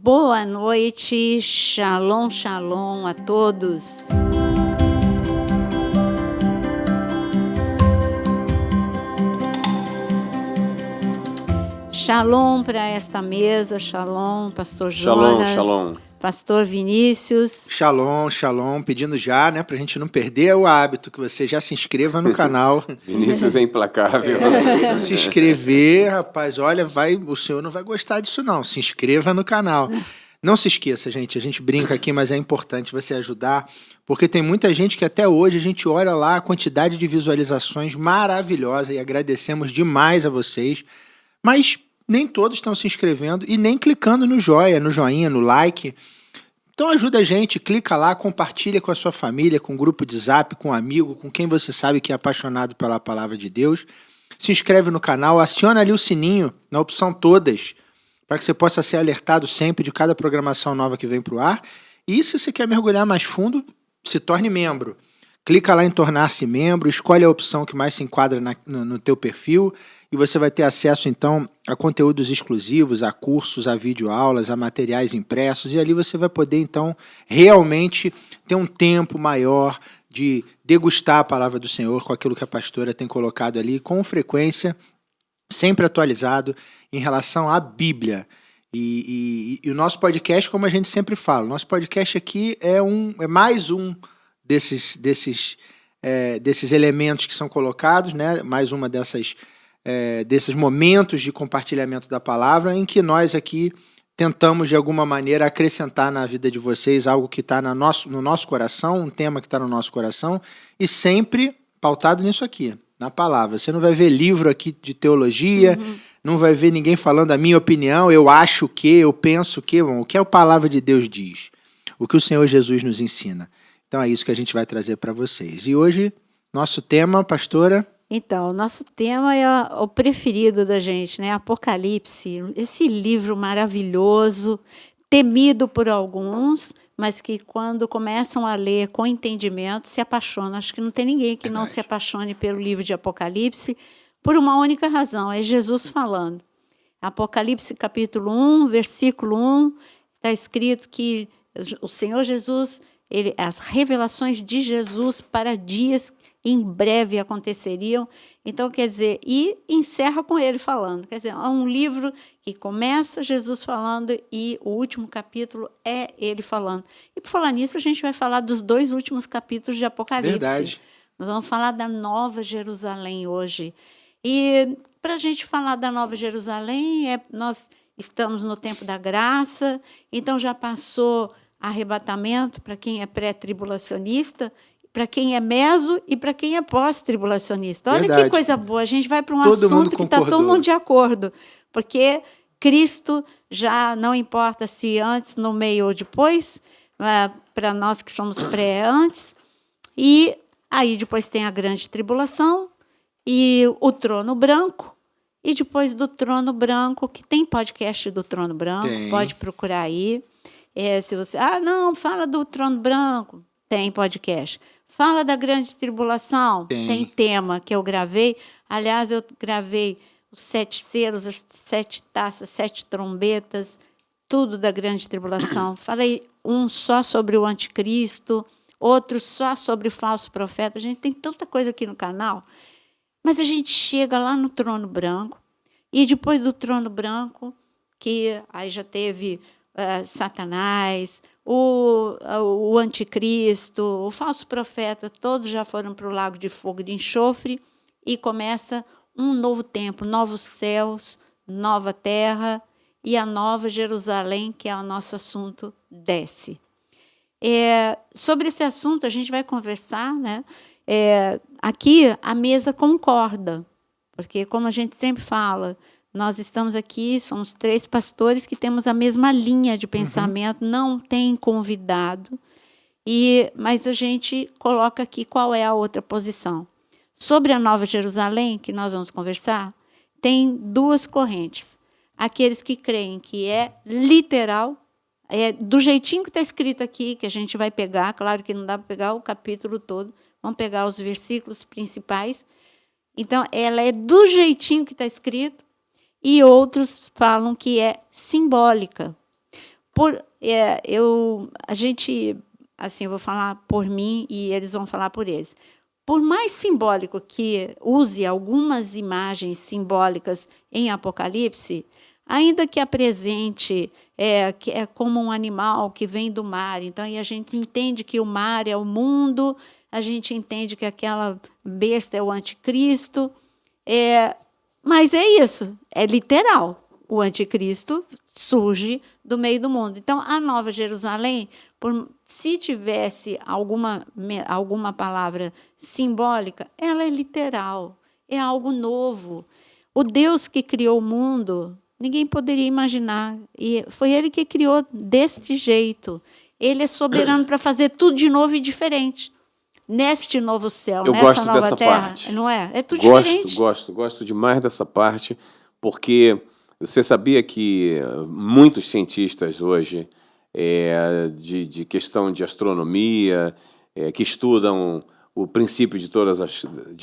Boa noite, shalom, shalom a todos. Shalom para esta mesa, shalom, pastor Jonas, Shalom. pastor Vinícius. Shalom, shalom, pedindo já, né, pra gente não perder o hábito, que você já se inscreva no canal. Vinícius é implacável. Se inscrever, rapaz, olha, o senhor não vai gostar disso não, se inscreva no canal. Não se esqueça, gente, a gente brinca aqui, mas é importante você ajudar, porque tem muita gente que até hoje a gente olha lá a quantidade de visualizações maravilhosa e agradecemos demais a vocês, mas nem todos estão se inscrevendo e nem clicando no joinha, no like. Então ajuda a gente, clica lá, compartilha com a sua família, com um grupo de zap, com um amigo, com quem você sabe que é apaixonado pela palavra de Deus. Se inscreve no canal, aciona ali o sininho na opção todas, para que você possa ser alertado sempre de cada programação nova que vem para o ar. E se você quer mergulhar mais fundo, se torne membro. Clica lá em tornar-se membro, escolhe a opção que mais se enquadra no teu perfil e você vai ter acesso, então, a conteúdos exclusivos, a cursos, a videoaulas, a materiais impressos, e ali você vai poder, então, realmente ter um tempo maior de degustar a palavra do Senhor com aquilo que a pastora tem colocado ali, com frequência, sempre atualizado em relação à Bíblia. E o nosso podcast, como a gente sempre fala, o nosso podcast aqui é mais um desses elementos que são colocados, né? Mais uma desses momentos de compartilhamento da palavra em que nós aqui tentamos de alguma maneira acrescentar na vida de vocês algo que está no nosso coração, um tema que está no nosso coração e sempre pautado nisso aqui, na palavra. Você não vai ver livro aqui de teologia, não vai ver ninguém falando a minha opinião, eu acho que, eu penso que, o que a palavra de Deus diz, o que o Senhor Jesus nos ensina. Então é isso que a gente vai trazer para vocês. E hoje, nosso tema, pastora... Então, o nosso tema é o preferido da gente, né? Apocalipse, esse livro maravilhoso, temido por alguns, mas que quando começam a ler com entendimento, se apaixonam. Acho que não tem ninguém que não se apaixone pelo livro de Apocalipse, por uma única razão, é Jesus falando. Apocalipse capítulo 1, versículo 1, está escrito que o Senhor Jesus, as revelações de Jesus para dias em breve aconteceriam. Então, quer dizer, e encerra com ele falando. Quer dizer, é um livro que começa Jesus falando e o último capítulo é ele falando. E por falar nisso, a gente vai falar dos 2 últimos capítulos de Apocalipse. Verdade. Nós vamos falar da Nova Jerusalém hoje. E para a gente falar da Nova Jerusalém, nós estamos no tempo da graça, então já passou arrebatamento para quem é pré-tribulacionista, para quem é meso e para quem é pós-tribulacionista. Olha Verdade. Que coisa boa, a gente vai para um Todo mundo assunto que está concordou. todo mundo de acordo, porque Cristo já não importa se antes, no meio ou depois, para nós que somos pré-antes, e aí depois tem a grande tribulação e o trono branco, e depois do trono branco, que tem podcast do trono branco, pode procurar aí. Se você, não, fala do trono branco, tem podcast. Fala da grande tribulação, tem tema que eu gravei. Aliás, eu gravei os 7 selos, as 7 taças, 7 trombetas, tudo da grande tribulação. Falei um só sobre o anticristo, outro só sobre o falso profeta. A gente tem tanta coisa aqui no canal. Mas a gente chega lá no trono branco, e depois do trono branco, que aí já teve Satanás, o anticristo, o falso profeta, todos já foram para o lago de fogo e de enxofre, e começa um novo tempo, novos céus, nova terra, e a nova Jerusalém, que é o nosso assunto, desce. Sobre esse assunto a gente vai conversar, né? Aqui a mesa concorda, porque como a gente sempre fala, nós estamos aqui, somos 3 pastores que temos a mesma linha de pensamento, não tem convidado, mas a gente coloca aqui qual é a outra posição. Sobre a Nova Jerusalém, que nós vamos conversar, tem 2 correntes. Aqueles que creem que é literal, do jeitinho que está escrito aqui, que a gente vai pegar, claro que não dá para pegar o capítulo todo, vamos pegar os versículos principais. Então, ela é do jeitinho que está escrito, e outros falam que é simbólica. A gente, assim, eu vou falar por mim e eles vão falar por eles. Por mais simbólico que use algumas imagens simbólicas em Apocalipse, ainda que apresente que é como um animal que vem do mar, então e a gente entende que o mar é o mundo, a gente entende que aquela besta é o anticristo, mas é isso, é literal. O anticristo surge do meio do mundo. Então, a Nova Jerusalém, se tivesse alguma palavra simbólica, ela é literal, é algo novo. O Deus que criou o mundo, ninguém poderia imaginar. E foi Ele que criou deste jeito. Ele é soberano para fazer tudo de novo e diferente. Neste novo céu, nessa nova terra. Parte. Não é? É tudo diferente. Gosto demais dessa parte, porque você sabia que muitos cientistas hoje, de questão de astronomia, que estudam o princípio de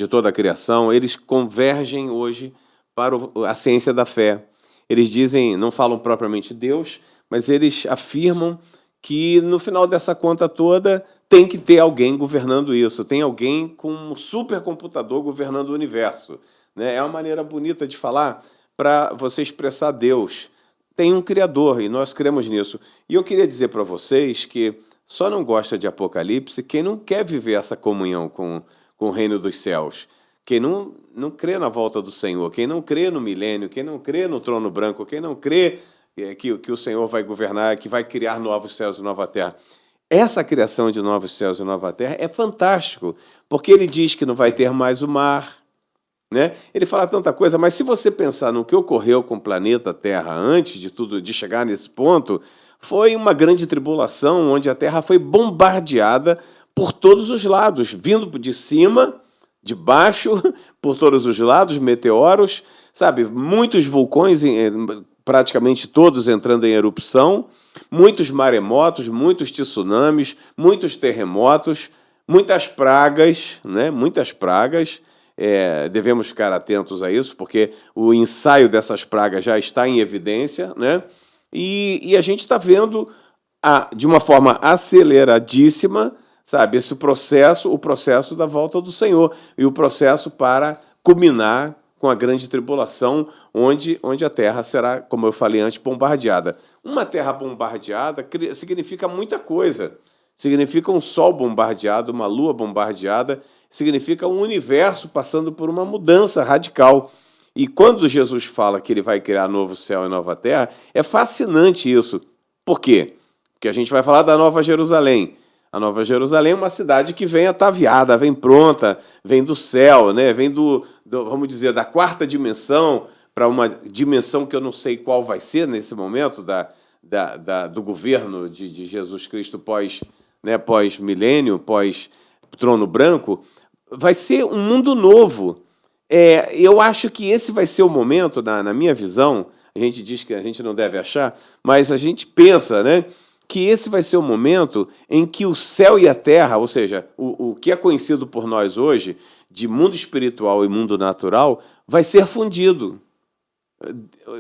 toda a criação, eles convergem hoje para a ciência da fé. Eles dizem, não falam propriamente Deus, mas eles afirmam que no final dessa conta toda tem que ter alguém governando isso, tem alguém com um supercomputador governando o universo. Né? É uma maneira bonita de falar para você expressar Deus. Tem um Criador e nós cremos nisso. E eu queria dizer para vocês que só não gosta de Apocalipse quem não quer viver essa comunhão com o reino dos céus. Quem não crê na volta do Senhor, quem não crê no milênio, quem não crê no trono branco, quem não crê que o Senhor vai governar, que vai criar novos céus e nova terra. Essa criação de novos céus e nova terra é fantástico, porque ele diz que não vai ter mais o mar, né? Ele fala tanta coisa, mas se você pensar no que ocorreu com o planeta Terra antes de tudo, de chegar nesse ponto, foi uma grande tribulação onde a Terra foi bombardeada por todos os lados, vindo de cima, de baixo, por todos os lados, meteoros, sabe? Muitos vulcões, praticamente todos entrando em erupção, muitos maremotos, muitos tsunamis, muitos terremotos, muitas pragas, né? Muitas pragas. Devemos ficar atentos a isso, porque o ensaio dessas pragas já está em evidência, né? E a gente está vendo, de uma forma aceleradíssima, sabe, o processo da volta do Senhor, e o processo para culminar com a grande tribulação, onde a terra será, como eu falei antes, bombardeada. Uma terra bombardeada significa muita coisa. Significa um sol bombardeado, uma lua bombardeada, significa um universo passando por uma mudança radical. E quando Jesus fala que ele vai criar novo céu e nova terra, é fascinante isso. Por quê? Porque a gente vai falar da Nova Jerusalém. A Nova Jerusalém é uma cidade que vem ataviada, vem pronta, vem do céu, né? Vem vamos dizer, da quarta dimensão para uma dimensão que eu não sei qual vai ser nesse momento do governo de Jesus Cristo pós-milênio, pós-trono branco. Vai ser um mundo novo. Eu acho que esse vai ser o momento, na minha visão, a gente diz que a gente não deve achar, mas a gente pensa, né, que esse vai ser o momento em que o céu e a terra, ou seja, o que é conhecido por nós hoje de mundo espiritual e mundo natural, vai ser fundido.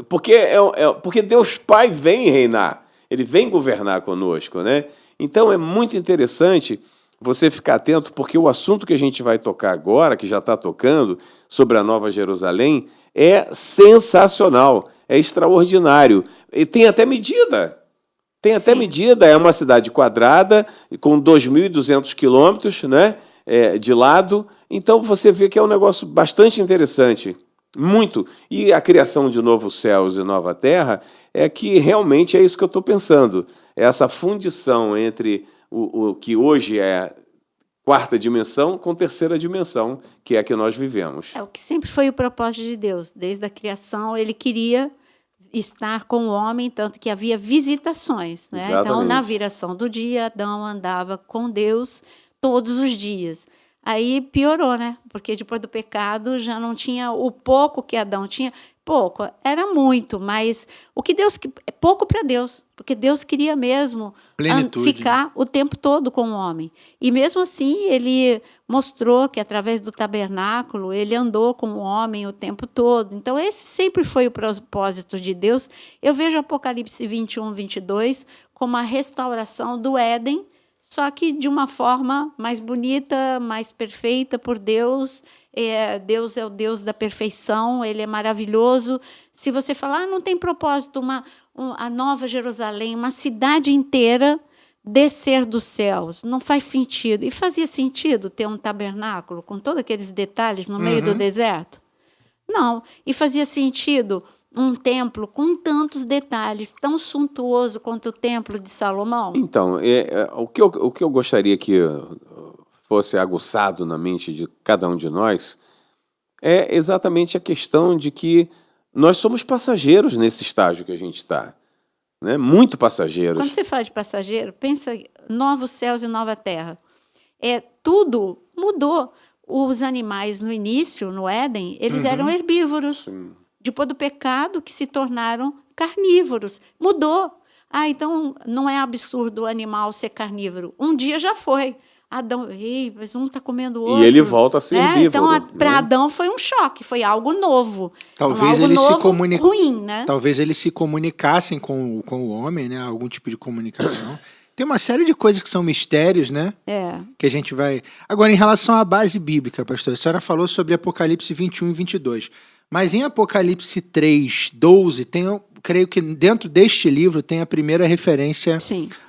Porque Deus Pai vem reinar, Ele vem governar conosco, né? Então é muito interessante você ficar atento, porque o assunto que a gente vai tocar agora, que já está tocando, sobre a Nova Jerusalém, é sensacional, é extraordinário. E tem até medida. É uma cidade quadrada, com 2.200 quilômetros, né, de lado. Então, você vê que é um negócio bastante interessante. Muito. E a criação de novos céus e nova terra é que realmente é isso que eu estou pensando. É essa fundição entre o que hoje é quarta dimensão com terceira dimensão, que é a que nós vivemos. É o que sempre foi o propósito de Deus. Desde a criação, Ele queria estar com o homem, tanto que havia visitações, né? Então, na viração do dia, Adão andava com Deus todos os dias. Aí piorou, né? Porque depois do pecado já não tinha o pouco que Adão tinha. pouco? Era muito, mas o que Deus é pouco para Deus, porque Deus queria mesmo Plenitude, ficar o tempo todo com o homem. E mesmo assim, ele mostrou que através do tabernáculo, ele andou com o homem o tempo todo. Então, esse sempre foi o propósito de Deus. Eu vejo Apocalipse 21, 22 como a restauração do Éden, só que de uma forma mais bonita, mais perfeita por Deus. Deus é o Deus da perfeição, ele é maravilhoso. Se você falar, não tem propósito, a Nova Jerusalém, uma cidade inteira descer dos céus, não faz sentido. E fazia sentido ter um tabernáculo com todos aqueles detalhes no meio do deserto? Não. E fazia sentido um templo com tantos detalhes, tão suntuoso quanto o templo de Salomão? Então, o que eu gostaria que fosse aguçado na mente de cada um de nós é exatamente a questão de que nós somos passageiros nesse estágio que a gente está, né? Muito passageiros. Quando você fala de passageiro, pensa novos céus e nova terra. Tudo mudou. Os animais no início, no Éden, eles eram herbívoros. Sim. Depois do pecado, que se tornaram carnívoros. Mudou. Então não é absurdo o animal ser carnívoro. Um dia já foi. Adão, mas um está comendo o outro. E ele volta a ser herbívoro. Então, para Adão foi um choque, foi algo novo. Talvez algo ele novo, ruim, né? Talvez eles se comunicassem com o homem, né? Algum tipo de comunicação. Tem uma série de coisas que são mistérios, né? Que a gente vai... Agora, em relação à base bíblica, pastor, a senhora falou sobre Apocalipse 21 e 22. Mas em Apocalipse 3, 12, creio que dentro deste livro tem a primeira referência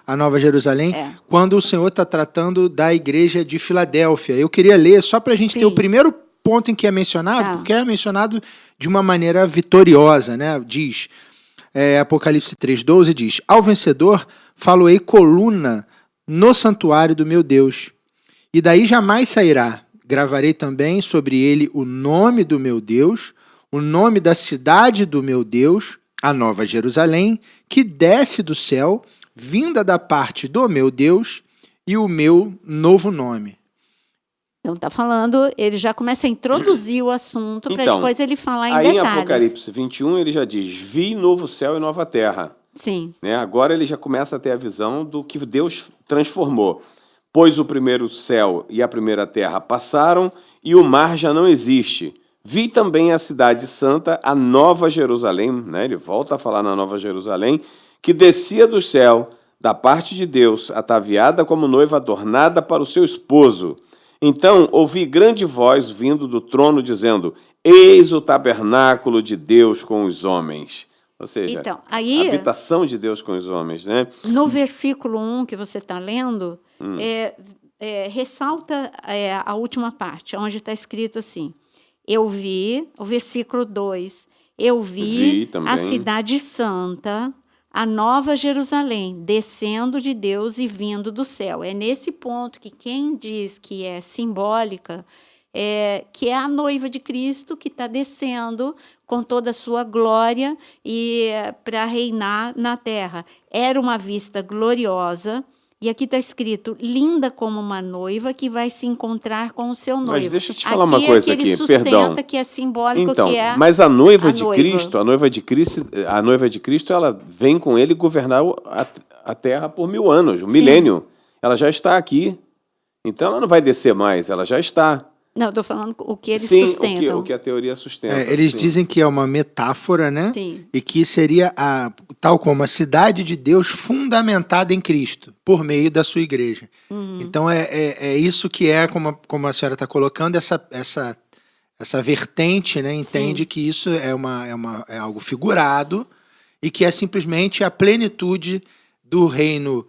à Nova Jerusalém, quando o Senhor está tratando da igreja de Filadélfia. Eu queria ler só para a gente ter o primeiro ponto em que é mencionado, porque é mencionado de uma maneira vitoriosa, né? Diz, Apocalipse 3, 12 diz: ao vencedor faloei coluna no santuário do meu Deus, e daí jamais sairá. Gravarei também sobre ele o nome do meu Deus, o nome da cidade do meu Deus, a Nova Jerusalém, que desce do céu, vinda da parte do meu Deus, e o meu novo nome. Então, está falando, ele já começa a introduzir o assunto para depois ele falar em detalhes. Aí em Apocalipse 21, ele já diz, vi novo céu e nova terra. Sim. Né? Agora ele já começa a ter a visão do que Deus transformou. Pois o primeiro céu e a primeira terra passaram, e o mar já não existe. Vi também a cidade santa, a Nova Jerusalém, né? Ele volta a falar na Nova Jerusalém, que descia do céu, da parte de Deus, ataviada como noiva adornada para o seu esposo. Então ouvi grande voz vindo do trono, dizendo, eis o tabernáculo de Deus com os homens. Ou seja, então, a habitação de Deus com os homens, né? No versículo 1 que você está lendo, ressalta a última parte, onde está escrito assim, eu vi, o versículo 2, eu vi a cidade santa, a Nova Jerusalém, descendo de Deus e vindo do céu. É nesse ponto que quem diz que é simbólica, que é a noiva de Cristo que está descendo com toda a sua glória e para reinar na terra. Era uma vista gloriosa. E aqui está escrito, linda como uma noiva que vai se encontrar com o seu noivo. Mas deixa eu te falar uma coisa aqui, perdão. Que é simbólico, então, que é mas a noiva de Cristo, a noiva de Cristo, ela vem com ele governar a terra por 1000 anos, o milênio. Ela já está aqui. Então ela não vai descer mais, ela já está. Não, estou falando o que eles sustentam. O que a teoria sustenta. Eles dizem que é uma metáfora, né? Sim. E que seria tal como a cidade de Deus fundamentada em Cristo, por meio da sua igreja. Então é isso que como a senhora está colocando, essa vertente, né? Entende que isso é algo figurado e que é simplesmente a plenitude do reino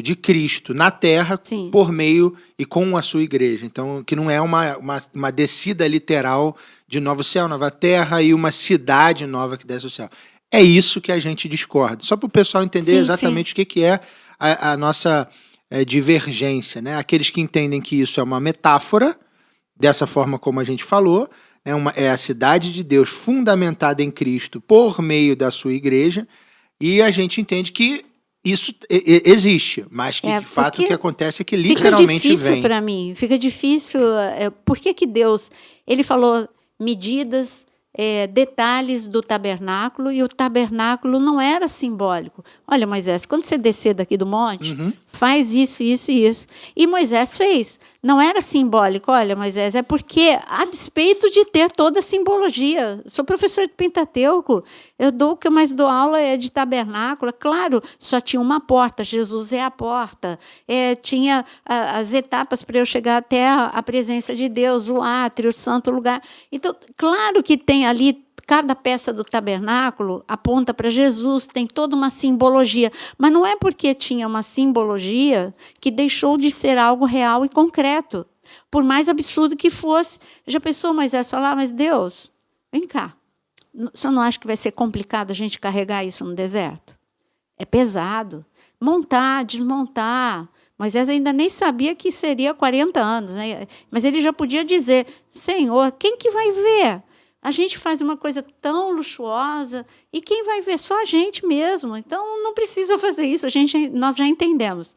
de Cristo na Terra, por meio e com a sua igreja. Então, que não é uma descida literal de novo céu, nova terra e uma cidade nova que desce do céu. É isso que a gente discorda. Só para o pessoal entender exatamente o que é a nossa divergência, né? Aqueles que entendem que isso é uma metáfora, dessa forma como a gente falou, é a cidade de Deus fundamentada em Cristo por meio da sua igreja, e a gente entende que isso existe, mas que de fato o que acontece é que literalmente fica difícil vem. Para mim, fica difícil. Por que Deus, ele falou medidas, detalhes do tabernáculo, e o tabernáculo não era simbólico. Olha, Moisés, quando você descer daqui do monte, faz isso, isso e isso. E Moisés fez. Não era simbólico. Olha, Moisés, é porque, a despeito de ter toda a simbologia, sou professor de Pentateuco, eu dou o que eu mais dou aula é de tabernáculo. Claro, só tinha uma porta, Jesus é a porta. Tinha as etapas para eu chegar até a presença de Deus, o átrio, o santo lugar. Então, claro que tem ali, cada peça do tabernáculo aponta para Jesus, tem toda uma simbologia, mas não é porque tinha uma simbologia que deixou de ser algo real e concreto, por mais absurdo que fosse. Já pensou Moisés falar, mas Deus, vem cá, o senhor não acha que vai ser complicado a gente carregar isso no deserto? É pesado. Montar, desmontar. Moisés ainda nem sabia que seria 40 anos, né? Mas ele já podia dizer, Senhor, quem que vai ver? A gente faz uma coisa tão luxuosa e quem vai ver? Só a gente mesmo. Então, não precisa fazer isso. Nós já entendemos.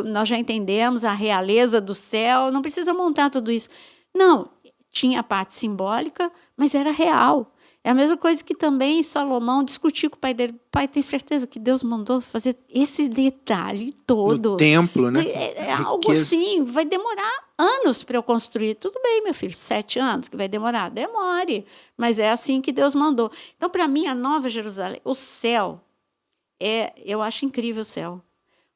Nós já entendemos a realeza do céu. Não precisa montar tudo isso. Não, tinha a parte simbólica, mas era real. É a mesma coisa que também Salomão discutiu com o pai dele. Pai, tem certeza que Deus mandou fazer esse detalhe todo? No templo, né? É algo assim, vai demorar anos para eu construir. Tudo bem, meu filho, 7 anos que vai demorar. Demore, mas é assim que Deus mandou. Então, para mim, a Nova Jerusalém, o céu, eu acho incrível o céu.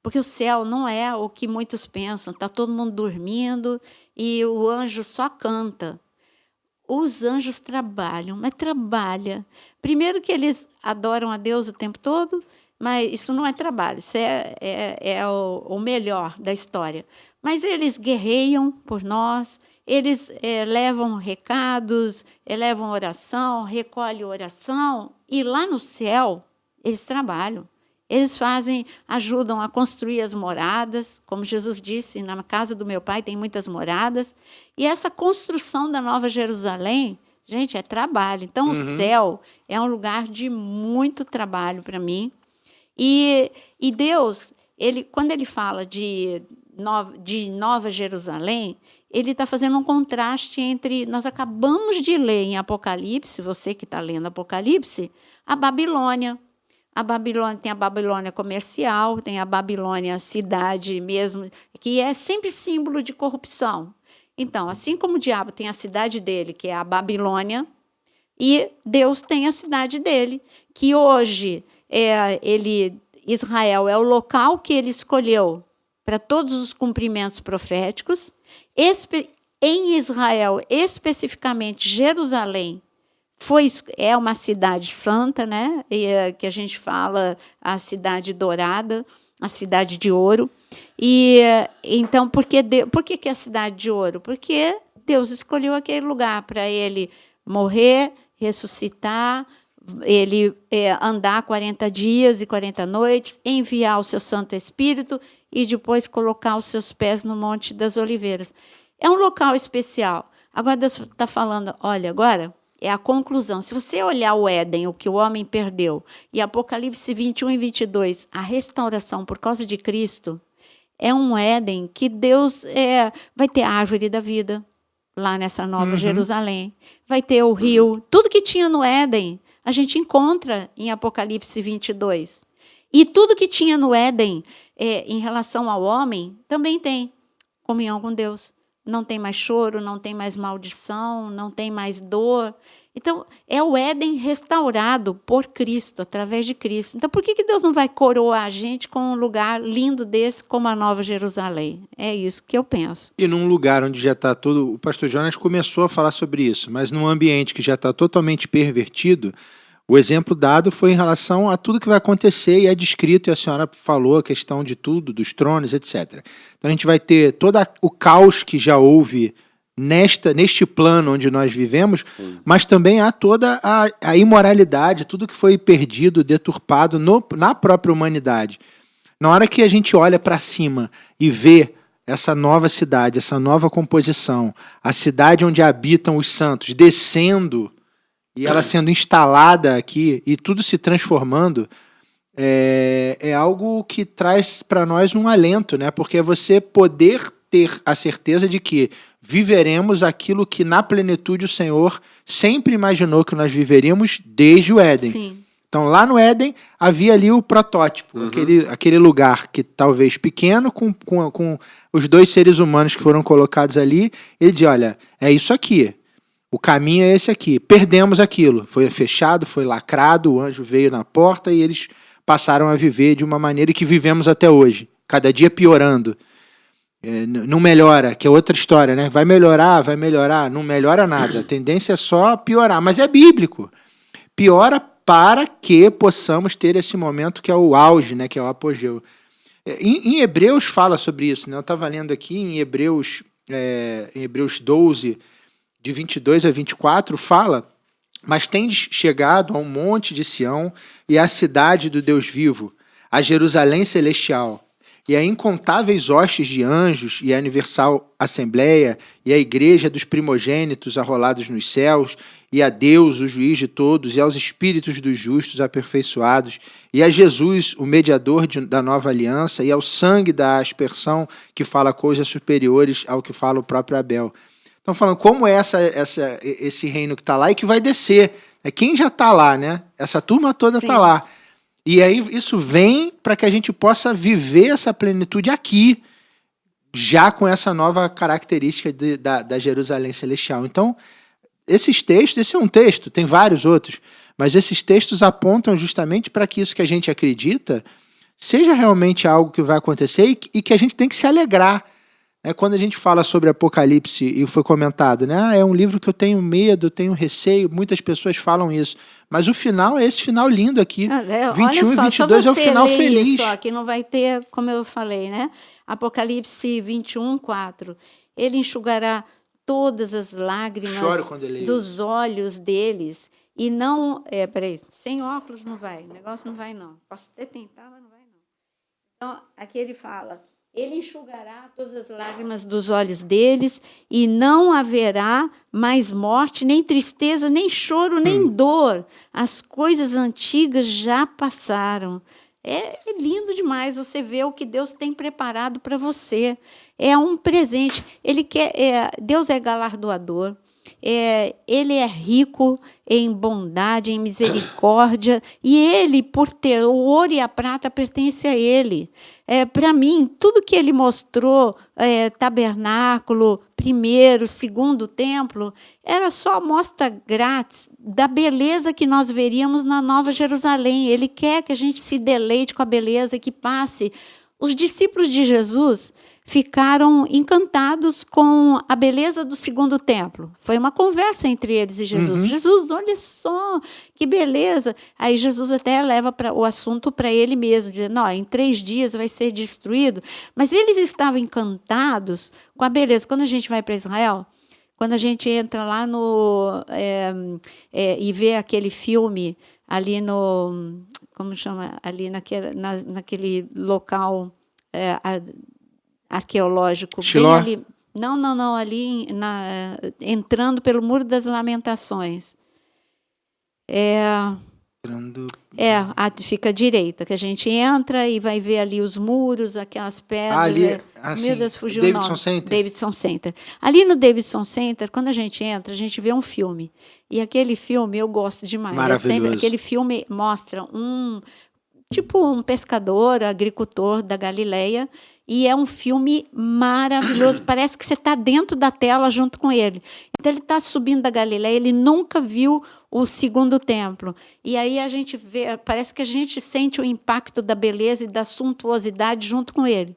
Porque o céu não é o que muitos pensam. Está todo mundo dormindo e o anjo só canta. Os anjos trabalham, mas trabalham. Primeiro que eles adoram a Deus o tempo todo, mas isso não é trabalho, isso é o melhor da história. Mas eles guerreiam por nós, eles levam recados, levam oração, recolhem oração, e lá no céu eles trabalham. Eles ajudam a construir as moradas, como Jesus disse, na casa do meu pai tem muitas moradas. E essa construção da Nova Jerusalém, gente, é trabalho. Então, o céu é um lugar de muito trabalho para mim. E Deus, quando ele fala de Nova Jerusalém, ele está fazendo um contraste entre... Nós acabamos de ler em Apocalipse, você que está lendo Apocalipse, a Babilônia. A Babilônia tem a Babilônia comercial, tem a Babilônia cidade mesmo, que é sempre símbolo de corrupção. Então, assim como o diabo tem a cidade dele, que é a Babilônia, e Deus tem a cidade dele, que hoje Israel é o local que ele escolheu para todos os cumprimentos proféticos. Em Israel, especificamente Jerusalém, é uma cidade santa, né? Que a gente fala a cidade dourada, a cidade de ouro. E então, por que é a cidade de ouro? Porque Deus escolheu aquele lugar para ele morrer, ressuscitar, ele andar 40 dias e 40 noites, enviar o seu Santo Espírito e depois colocar os seus pés no Monte das Oliveiras. É um local especial. Agora Deus está falando, olha, agora... É a conclusão. Se você olhar o Éden, o que o homem perdeu, e Apocalipse 21 e 22, a restauração por causa de Cristo, é um Éden que Deus vai ter a árvore da vida, lá nessa Nova Jerusalém. Vai ter o rio. Tudo que tinha no Éden, a gente encontra em Apocalipse 22. E tudo que tinha no Éden, em relação ao homem, também tem comunhão com Deus. Não tem mais choro, não tem mais maldição, não tem mais dor. Então, é o Éden restaurado por Cristo, através de Cristo. Então, por que Deus não vai coroar a gente com um lugar lindo desse, como a Nova Jerusalém? É isso que eu penso. E num lugar onde já está todo... O pastor Jonas começou a falar sobre isso, mas num ambiente que já está totalmente pervertido, o exemplo dado foi em relação a tudo que vai acontecer e é descrito, e a senhora falou a questão de tudo, dos tronos, etc. Então a gente vai ter todo o caos que já houve neste plano onde nós vivemos, mas também há toda a imoralidade, tudo que foi perdido, deturpado na própria humanidade. Na hora que a gente olha para cima e vê essa nova cidade, essa nova composição, a cidade onde habitam os santos, descendo... E ela sendo instalada aqui e tudo se transformando, é algo que traz para nós um alento, né? Porque é você poder ter a certeza de que viveremos aquilo que na plenitude o Senhor sempre imaginou que nós viveríamos desde o Éden. Sim. Então, lá no Éden, havia ali o protótipo, aquele lugar que talvez pequeno, com os dois seres humanos que foram colocados ali. Ele diz, olha, é isso aqui, o caminho é esse aqui. Perdemos aquilo, foi fechado, foi lacrado, o anjo veio na porta e eles passaram a viver de uma maneira que vivemos até hoje, cada dia piorando. Não melhora, que é outra história, né? Vai melhorar, não melhora nada. A tendência é só piorar, mas é bíblico. Piora para que possamos ter esse momento que é o auge, né, que é o apogeu. Em Hebreus fala sobre isso, né? Eu estava lendo aqui em Hebreus 12, de 22 a 24, fala: mas tendes chegado ao monte de Sião e à cidade do Deus vivo, a Jerusalém celestial, e a incontáveis hostes de anjos, e a universal assembleia, e a igreja dos primogênitos arrolados nos céus, e a Deus, o juiz de todos, e aos espíritos dos justos aperfeiçoados, e a Jesus, o mediador da nova aliança, e ao sangue da aspersão, que fala coisas superiores ao que fala o próprio Abel. Então, falando como é esse reino que está lá e que vai descer. Quem já está lá, né? Essa turma toda está lá. E aí isso vem para que a gente possa viver essa plenitude aqui, já com essa nova característica da Jerusalém celestial. Então, esses textos, esse é um texto, tem vários outros, mas esses textos apontam justamente para que isso que a gente acredita seja realmente algo que vai acontecer e que a gente tem que se alegrar. Quando a gente fala sobre Apocalipse, e foi comentado, né? É um livro que eu tenho medo, eu tenho receio, muitas pessoas falam isso. Mas o final é esse final lindo aqui. 21 e 22 é o final feliz. Isso, que não vai ter, como eu falei, né? Apocalipse 21, 4. Ele enxugará todas as lágrimas dos olhos deles. E não... peraí, sem óculos não vai. O negócio não vai, não. Posso até tentar, mas não vai, não. Então, aqui ele fala... Ele enxugará todas as lágrimas dos olhos deles e não haverá mais morte, nem tristeza, nem choro, nem dor. As coisas antigas já passaram. É lindo demais você ver o que Deus tem preparado para você. É um presente. Deus é galardoador. Ele é rico em bondade, em misericórdia, e ele, por ter o ouro e a prata, pertence a ele. Para mim, tudo que ele mostrou, tabernáculo, primeiro, segundo templo, era só amostra grátis da beleza que nós veríamos na Nova Jerusalém. Ele quer que a gente se deleite com a beleza, que passe. Os discípulos de Jesus ficaram encantados com a beleza do segundo templo. Foi uma conversa entre eles e Jesus. Jesus, olha só, que beleza. Aí Jesus até leva o assunto para ele mesmo, dizendo, em 3 dias vai ser destruído. Mas eles estavam encantados com a beleza. Quando a gente vai para Israel, quando a gente entra lá e vê aquele filme ali no... Como chama? Ali naquele local... arqueológico, Shiló? bem ali. Não, ali entrando pelo Muro das Lamentações. Fica à direita, que a gente entra e vai ver ali os muros, aquelas pedras. Meu Deus, fugiu o nome. Davidson Center. Ali no Davidson Center, quando a gente entra, a gente vê um filme. E aquele filme eu gosto demais. Maravilhoso. Aquele filme mostra um pescador, agricultor da Galileia, e é um filme maravilhoso. Parece que você está dentro da tela junto com ele. Então, ele está subindo da Galileia, ele nunca viu o segundo templo. E aí a gente vê, parece que a gente sente o impacto da beleza e da suntuosidade junto com ele.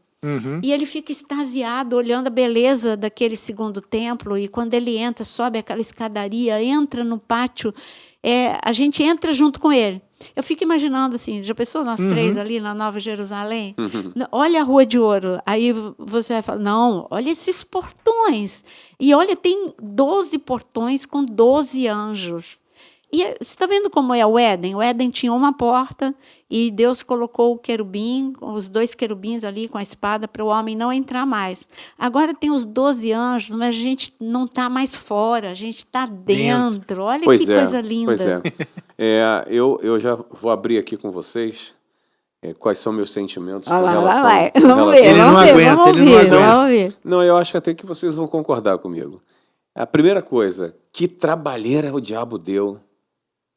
E ele fica extasiado, olhando a beleza daquele segundo templo, e quando ele entra, sobe aquela escadaria, entra no pátio, a gente entra junto com ele. Eu fico imaginando assim, já pensou nós 3 ali na Nova Jerusalém? Olha a Rua de Ouro. Aí você vai falar, não, olha esses portões. E olha, tem 12 portões com 12 anjos. E você está vendo como é o Éden? O Éden tinha uma porta e Deus colocou o querubim, os 2 querubins ali com a espada para o homem não entrar mais. Agora tem os 12 anjos, mas a gente não está mais fora, a gente está dentro. Olha que coisa linda. Pois é. Eu já vou abrir aqui com vocês quais são meus sentimentos Olha com lá, relação... vai. com Vamos relação- ver, Ele não vamos ver, aguenta, vamos ele não ouvir, aguenta. vamos ouvir. Não, eu acho até que vocês vão concordar comigo. A primeira coisa, que trabalheira o diabo deu.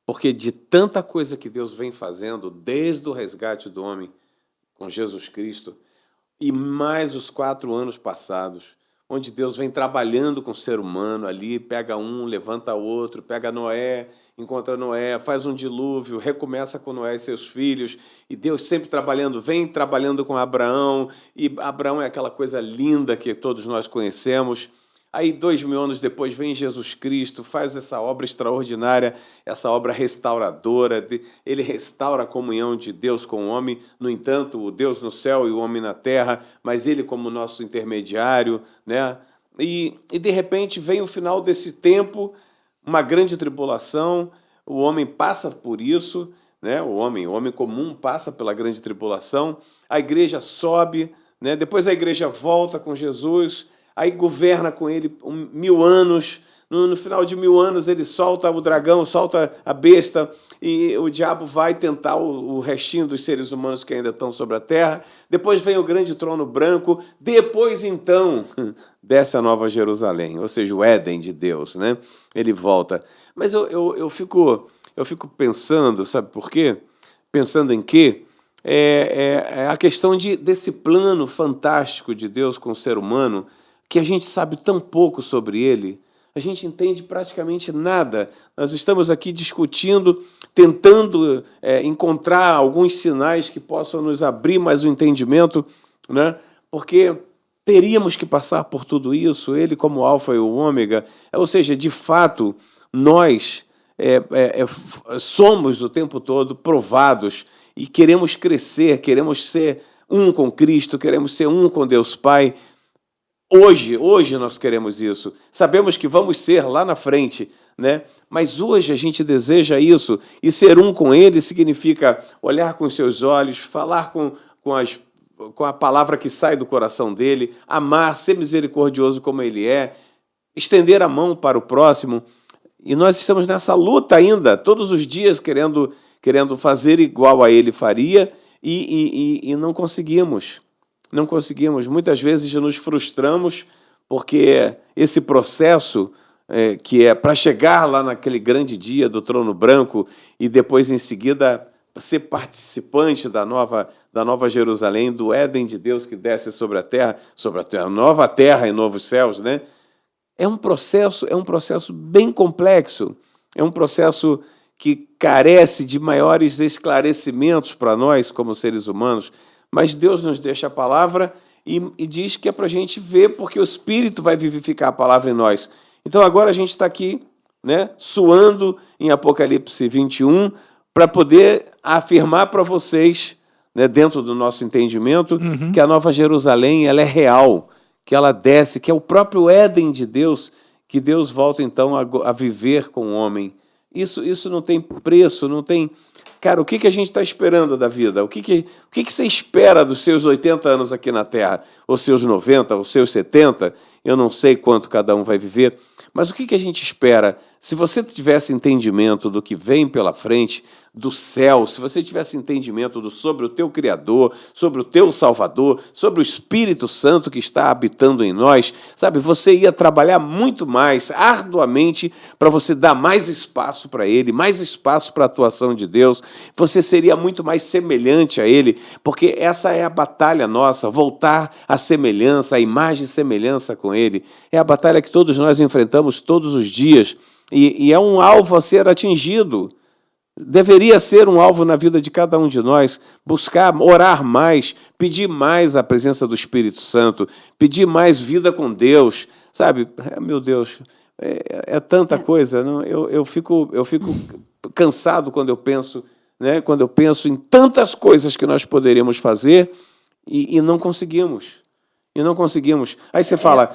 Porque de tanta coisa que Deus vem fazendo, desde o resgate do homem com Jesus Cristo, e mais os 4 anos passados, onde Deus vem trabalhando com o ser humano ali, pega um, levanta outro, pega Noé, encontra Noé, faz um dilúvio, recomeça com Noé e seus filhos, e Deus sempre trabalhando, vem trabalhando com Abraão, e Abraão é aquela coisa linda que todos nós conhecemos. Aí, 2000 anos depois, vem Jesus Cristo, faz essa obra extraordinária, essa obra restauradora. Ele restaura a comunhão de Deus com o homem, no entanto, o Deus no céu e o homem na terra, mas ele como nosso intermediário, né? E de repente, vem o final desse tempo, uma grande tribulação, o homem passa por isso, né? O homem comum passa pela grande tribulação, a igreja sobe, né? Depois a igreja volta com Jesus, aí governa com ele 1000 anos. No final de 1000 anos, ele solta o dragão, solta a besta, e o diabo vai tentar o restinho dos seres humanos que ainda estão sobre a terra. Depois vem o grande trono branco. Depois, então, desce a Nova Jerusalém, ou seja, o Éden de Deus, né? Ele volta. Mas eu fico pensando, sabe por quê? Pensando em quê? É a questão desse plano fantástico de Deus com o ser humano, que a gente sabe tão pouco sobre ele, a gente entende praticamente nada. Nós estamos aqui discutindo, tentando encontrar alguns sinais que possam nos abrir mais o entendimento, né? Porque teríamos que passar por tudo isso, ele como alfa e o ômega, ou seja, de fato, nós somos o tempo todo provados e queremos crescer, queremos ser um com Cristo, queremos ser um com Deus Pai. Hoje nós queremos isso. Sabemos que vamos ser lá na frente, né? Mas hoje a gente deseja isso, e ser um com Ele significa olhar com os seus olhos, falar com a palavra que sai do coração dele, amar, ser misericordioso como Ele é, estender a mão para o próximo. E nós estamos nessa luta ainda, todos os dias querendo fazer igual a Ele faria, e não conseguimos. Não conseguimos. Muitas vezes nos frustramos porque esse processo que é para chegar lá naquele grande dia do trono branco e depois, em seguida, ser participante da nova Jerusalém, do Éden de Deus que desce sobre a terra, nova terra e novos céus, né? É um processo bem complexo, é um processo que carece de maiores esclarecimentos para nós, como seres humanos. Mas Deus nos deixa a palavra e diz que é para a gente ver, porque o Espírito vai vivificar a palavra em nós. Então agora a gente está aqui, né, suando em Apocalipse 21, para poder afirmar para vocês, né, dentro do nosso entendimento, que a Nova Jerusalém ela é real, que ela desce, que é o próprio Éden de Deus, que Deus volta então a viver com o homem. Isso não tem preço, não tem... Cara, o que a gente está esperando da vida? O que você espera dos seus 80 anos aqui na Terra? Os seus 90, os seus 70? Eu não sei quanto cada um vai viver. Mas o que a gente espera? Se você tivesse entendimento do que vem pela frente, do céu, se você tivesse entendimento sobre o teu Criador, sobre o teu Salvador, sobre o Espírito Santo que está habitando em nós, sabe, você ia trabalhar muito mais, arduamente, para você dar mais espaço para Ele, mais espaço para a atuação de Deus, você seria muito mais semelhante a Ele, porque essa é a batalha nossa, voltar à semelhança, à imagem e semelhança com Ele. É a batalha que todos nós enfrentamos todos os dias, e é um alvo a ser atingido. Deveria ser um alvo na vida de cada um de nós, buscar, orar mais, pedir mais a presença do Espírito Santo, pedir mais vida com Deus, sabe? Meu Deus, é tanta coisa. Não? Eu fico cansado quando eu penso, né? Quando eu penso em tantas coisas que nós poderíamos fazer e não conseguimos. E não conseguimos. Aí você fala,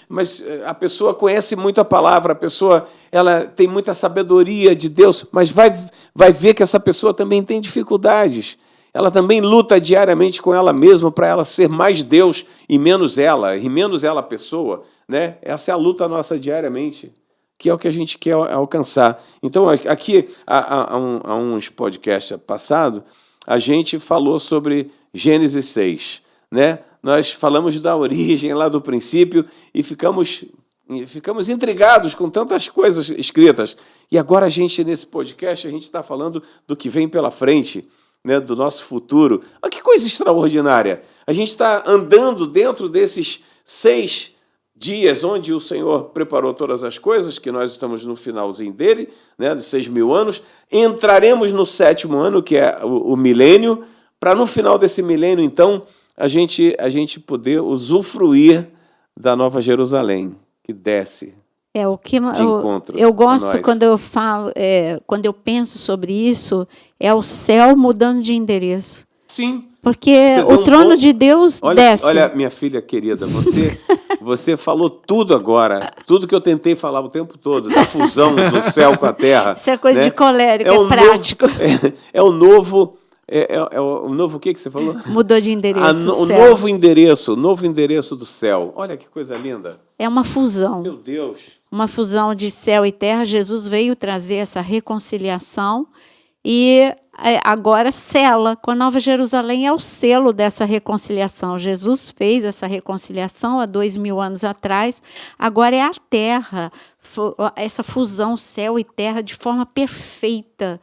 mas a pessoa conhece muito a palavra, a pessoa ela tem muita sabedoria de Deus, mas vai ver que essa pessoa também tem dificuldades. Ela também luta diariamente com ela mesma para ela ser mais Deus e menos ela a pessoa. Né? Essa é a luta nossa diariamente, que é o que a gente quer alcançar. Então, aqui, há uns podcasts passados, a gente falou sobre Gênesis 6, né? Nós falamos da origem lá do princípio e ficamos intrigados com tantas coisas escritas. E agora a gente, nesse podcast, a gente está falando do que vem pela frente, né, do nosso futuro. Olha que coisa extraordinária! A gente está andando dentro desses 6 dias onde o Senhor preparou todas as coisas, que nós estamos no finalzinho dele, né, de 6.000 anos. Entraremos no 7º ano, que é o milênio, para no final desse milênio, então, a gente poder usufruir da Nova Jerusalém, que desce O que de encontro eu a gosto nós. quando eu falo, quando eu penso sobre isso, é o céu mudando de endereço. Sim. Porque Você deu o um trono ponto. de Deus desce. Olha, minha filha querida, você falou tudo agora, tudo que eu tentei falar o tempo todo, da fusão do céu com a terra. Isso é coisa né? de colérico, o prático. É o novo... o novo o que você falou? Mudou de endereço. O céu. novo endereço do céu. Olha que coisa linda. É uma fusão. Meu Deus. Uma fusão de céu e terra. Jesus veio trazer essa reconciliação e agora sela. Com a Nova Jerusalém é o selo dessa reconciliação. Jesus fez essa reconciliação há 2.000 anos atrás. Agora é a terra, essa fusão céu e terra de forma perfeita.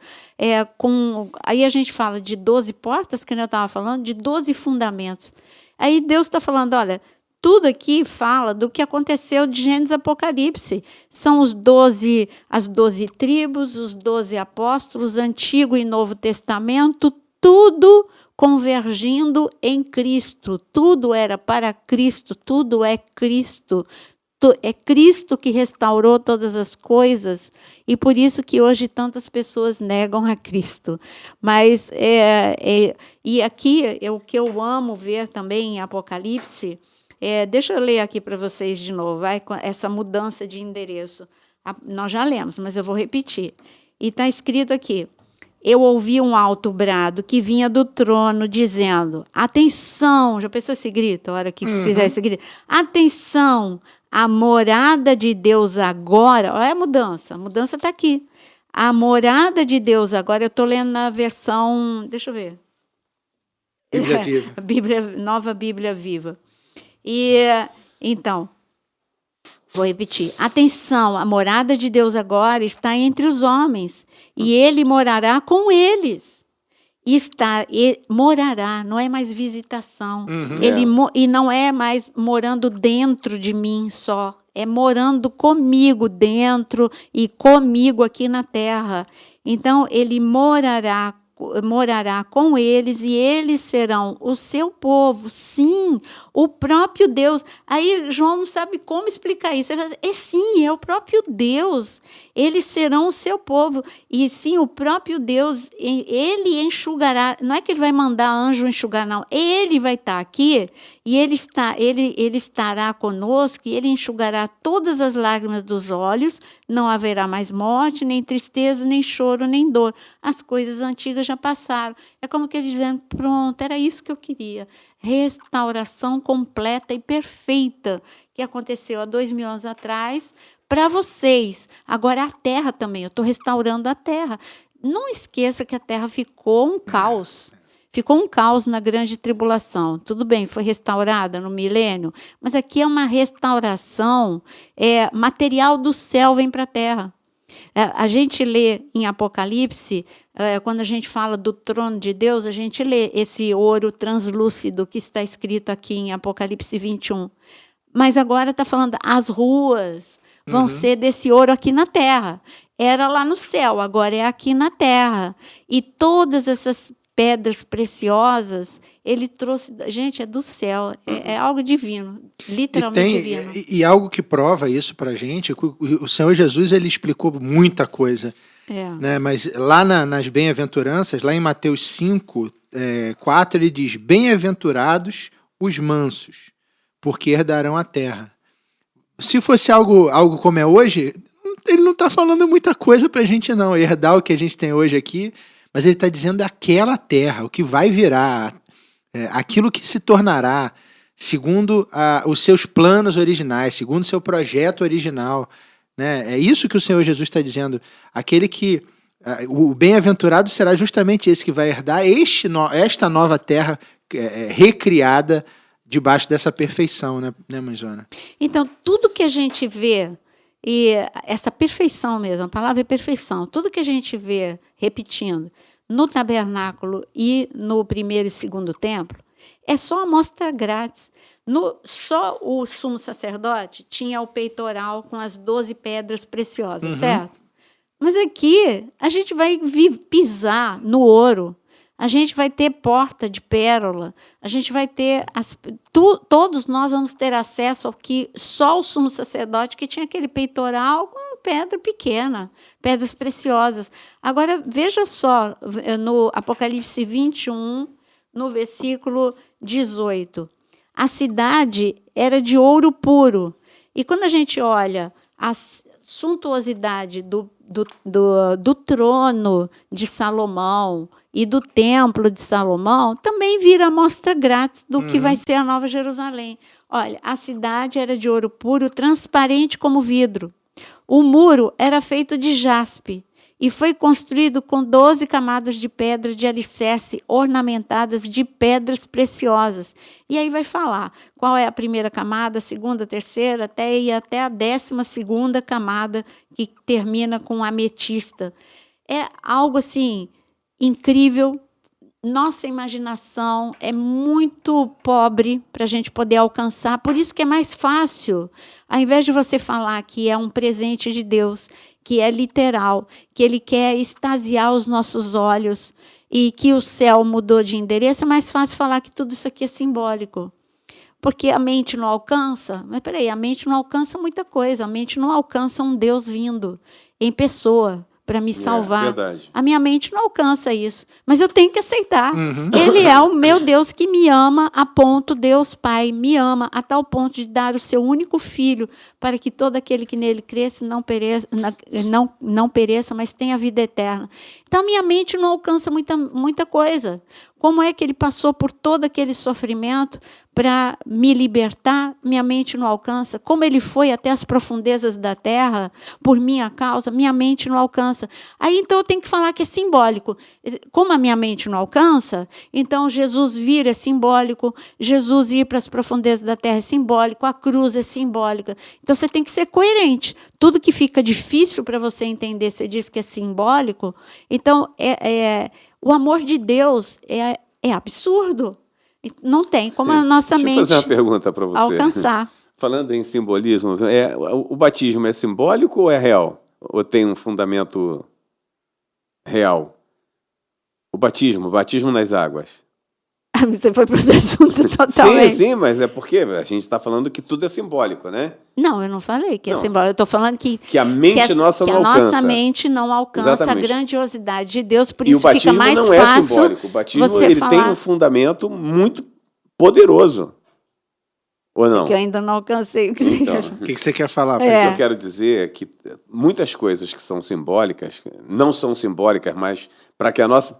Aí a gente fala de 12 portas, que eu estava falando, de 12 fundamentos. Aí Deus está falando, olha, tudo aqui fala do que aconteceu de Gênesis Apocalipse. São as 12 tribos, os 12 apóstolos, Antigo e Novo Testamento, tudo convergindo em Cristo. Tudo era para Cristo, tudo é Cristo. É Cristo que restaurou todas as coisas e por isso que hoje tantas pessoas negam a Cristo. Mas, e aqui, o que eu amo ver também em Apocalipse, deixa eu ler aqui para vocês de novo, essa mudança de endereço. Nós já lemos, mas eu vou repetir. E está escrito aqui, eu ouvi um alto brado que vinha do trono dizendo, atenção, já pensou esse grito, a hora que fizer esse grito? Atenção, a morada de Deus agora, olha a mudança está aqui. A morada de Deus agora, eu estou lendo na versão, deixa eu ver. Bíblia Viva. Nova Bíblia Viva. E, então, vou repetir. Atenção, a morada de Deus agora está entre os homens, e ele morará com eles. Morará, não é mais visitação. E não é mais morando dentro de mim só, é morando comigo dentro e comigo aqui na terra. Então, ele morará com eles e eles serão o seu povo. Sim, o próprio Deus. Aí João não sabe como explicar isso. Ele fala, sim, é o próprio Deus. Eles serão o seu povo. E sim, o próprio Deus, ele enxugará. Não é que ele vai mandar anjo enxugar, não. Ele vai estar aqui e ele estará conosco e ele enxugará todas as lágrimas dos olhos. Não haverá mais morte, nem tristeza, nem choro, nem dor. As coisas antigas já passaram. É como que ele dizendo, pronto, era isso que eu queria. Restauração completa e perfeita que aconteceu há 2.000 anos atrás para vocês. Agora a terra também, eu estou restaurando a terra. Não esqueça que a terra ficou um caos. Ficou um caos na grande tribulação. Tudo bem, foi restaurada no milênio, mas aqui é uma restauração material do céu vem para a terra. A gente lê em Apocalipse, quando a gente fala do trono de Deus, a gente lê esse ouro translúcido que está escrito aqui em Apocalipse 21. Mas agora está falando, as ruas vão ser desse ouro aqui na terra. Era lá no céu, agora é aqui na terra. E todas essas pedras preciosas, ele trouxe... Gente, é do céu, é algo divino, literalmente divino. E algo que prova isso para a gente, o Senhor Jesus ele explicou muita coisa. Né? Mas lá nas bem-aventuranças, lá em Mateus 5, 4, ele diz, bem-aventurados os mansos, porque herdarão a terra. Se fosse algo como é hoje, ele não está falando muita coisa para a gente não, herdar o que a gente tem hoje aqui, mas ele está dizendo aquela terra, o que vai virar, aquilo que se tornará, segundo os seus planos originais, segundo o seu projeto original. Né? É isso que o Senhor Jesus está dizendo. Aquele que O bem-aventurado será justamente esse que vai herdar esta nova terra recriada debaixo dessa perfeição, né, mãezona? Então, tudo que a gente vê, e essa perfeição mesmo, a palavra é perfeição, tudo que a gente vê, repetindo, no tabernáculo e no primeiro e segundo templo, é só amostra grátis. Só o sumo sacerdote tinha o peitoral com as 12 pedras preciosas, certo? Mas aqui a gente vai pisar no ouro, a gente vai ter porta de pérola, a gente vai ter... todos nós vamos ter acesso ao que só o sumo sacerdote, que tinha aquele peitoral com pedra pequena, pedras preciosas. Agora, veja só, no Apocalipse 21, no versículo 18. A cidade era de ouro puro. E quando a gente olha a suntuosidade do trono de Salomão e do templo de Salomão, também vira amostra grátis do que vai ser a Nova Jerusalém. Olha, a cidade era de ouro puro, transparente como vidro. O muro era feito de jaspe e foi construído com 12 camadas de pedra de alicerce ornamentadas de pedras preciosas. E aí vai falar qual é a primeira camada, a segunda, a terceira, até a 12ª camada, que termina com ametista. É algo assim incrível. Nossa imaginação é muito pobre para a gente poder alcançar. Por isso que é mais fácil, ao invés de você falar que é um presente de Deus, que é literal, que Ele quer extasiar os nossos olhos e que o céu mudou de endereço, é mais fácil falar que tudo isso aqui é simbólico. Porque a mente não alcança, mas peraí, a mente não alcança muita coisa, a mente não alcança um Deus vindo em pessoa para me salvar. Verdade. A minha mente não alcança isso, mas eu tenho que aceitar. Ele é o meu Deus que me ama a ponto, Deus Pai me ama a tal ponto de dar o seu único filho para que todo aquele que nele cresça não pereça, mas tenha vida eterna. Então, minha mente não alcança muita coisa. Como é que ele passou por todo aquele sofrimento para me libertar? Minha mente não alcança. Como ele foi até as profundezas da terra por minha causa? Minha mente não alcança. Aí, então, eu tenho que falar que é simbólico. Como a minha mente não alcança, então Jesus vir é simbólico, Jesus ir para as profundezas da terra é simbólico, a cruz é simbólica. Então, você tem que ser coerente. Tudo que fica difícil para você entender, você diz que é simbólico. Então, o amor de Deus é absurdo. Não tem como a nossa mente fazer uma pergunta para você. Alcançar. Falando em simbolismo, o batismo é simbólico ou é real? Ou tem um fundamento real? O batismo nas águas. Você foi para o assunto totalmente. Sim, mas é porque a gente está falando que tudo é simbólico, né? Não, eu não falei que é simbólico. Eu estou falando que a mente nossa não alcança. Que a nossa mente não alcança Exatamente. A grandiosidade de Deus, por E isso fica mais fácil. E o batismo não é fácil simbólico. O batismo você ele falar... tem um fundamento muito poderoso. Ou não? Que eu ainda não alcancei o que você Então, O que você quer falar? O que eu quero dizer é que muitas coisas que são simbólicas, não são simbólicas, mas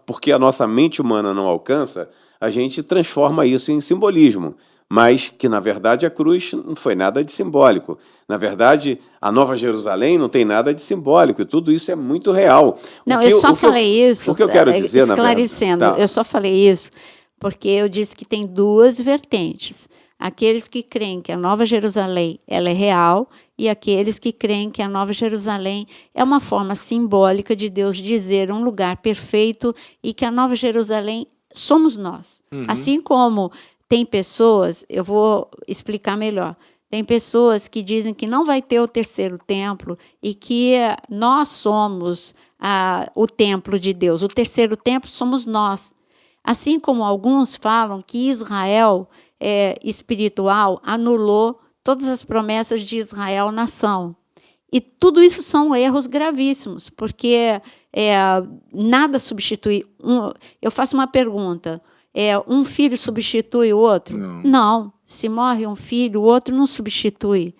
porque a nossa mente humana não alcança, a gente transforma isso em simbolismo. Mas que, na verdade, a cruz não foi nada de simbólico. Na verdade, a Nova Jerusalém não tem nada de simbólico. E tudo isso é muito real. Não, eu só falei isso... O que eu quero dizer, esclarecendo, na verdade... eu só falei isso porque eu disse que tem duas vertentes. Aqueles que creem que a Nova Jerusalém ela é real e aqueles que creem que a Nova Jerusalém é uma forma simbólica de Deus dizer um lugar perfeito e que a Nova Jerusalém somos nós. Assim como tem pessoas, eu vou explicar melhor, tem pessoas que dizem que não vai ter o terceiro templo e que nós somos o templo de Deus. O terceiro templo somos nós. Assim como alguns falam que Israel espiritual anulou todas as promessas de Israel nação. E tudo isso são erros gravíssimos, porque nada substitui. Eu faço uma pergunta: um filho substitui o outro? Não. Se morre um filho, o outro não substitui.